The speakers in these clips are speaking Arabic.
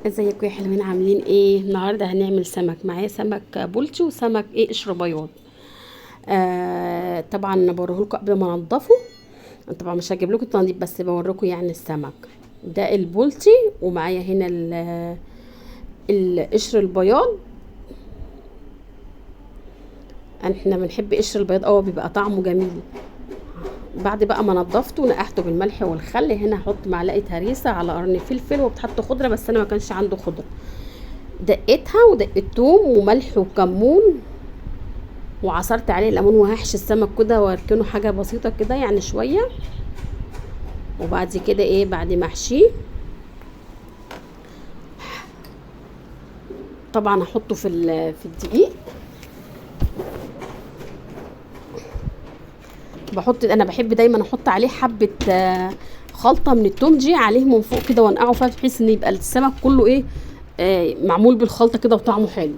ازيكم يا حلوين؟ عاملين ايه؟ النهارده هنعمل سمك. معايا سمك بولتي وسمك قشر بياض. طبعا بوريهولكوا قبل ما انضفه. طبعا مش هجيب لكم التنظيف، بس بوريكم يعني السمك ده البولتي. ومعايا هنا القشر البياض. احنا بنحب قشر البياض بيبقى طعمه جميل. بعد بقى ما نضفته ونقعته بالملح والخل، هنا هحط معلقه هريسه على قرن فلفل، وبتحط خضره بس انا ما كانش عنده خضره. دقتها ودقت توم وملح وكمون، وعصرت عليه ليمون، وهحشي السمك كده واركنه حاجه بسيطه كده يعني شويه. وبعد كده بعد ما احشيه طبعا هحطه في الدقيق. انا بحب دايما احط عليه حبه خلطه من التوم دي عليه من فوق كده، وانقعه فيها بحيث ان يبقى السمك كله معمول بالخلطه كده وطعمه حلو.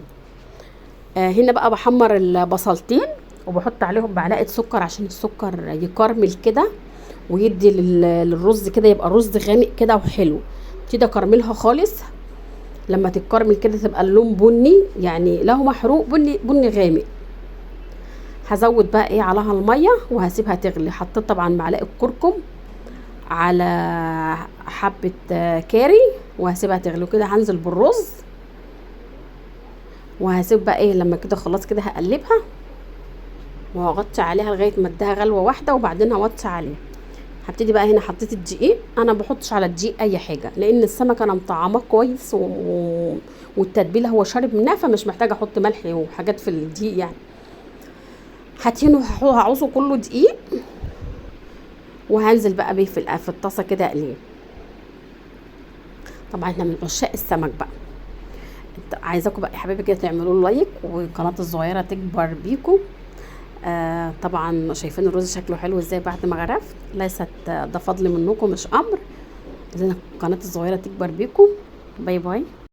هنا بقى بحمر البصلتين، وبحط عليهم معلقه سكر عشان السكر يكرمل كده ويدي للرز كده، يبقى رز غامق كده وحلو. ابتدي اكرملها خالص. لما تتكرمل كده تبقى اللون بني، يعني لا هو محروق، بني بني غامق. هزود بقى عليها الميه وهسيبها تغلي. حطيت طبعا معلقه كركم على حبه كاري، وهسيبها تغلي كده. هنزل بالرز وهسيب بقى لما كده خلاص كده هقلبها وهغطي عليها لغايه ما اديها غلوه واحده، وبعدين هوطي عليها. هبتدي بقى هنا حطيت الدقيق. انا ما بحطش على الدقيق اي حاجه، لان السمك انا مطعماه كويس والتتبيله هو شارب منها، فمش محتاجه احط ملح وحاجات في الدقيق يعني. هتهنه هعوزه كله دقيق، وهنزل بقى بيه في الطاسه كده اقليه. طبعا احنا من عشاق السمك بقى. عايزاكم بقى يا حبايبي كده تعملوا له لايك، والقناه الصغيره تكبر بيكم. طبعا شايفين الرز شكله حلو ازاي بعد ما غرفت. ليست ده فضل منكم مش امر. عايزين القناه الصغيره تكبر بيكم. باي باي.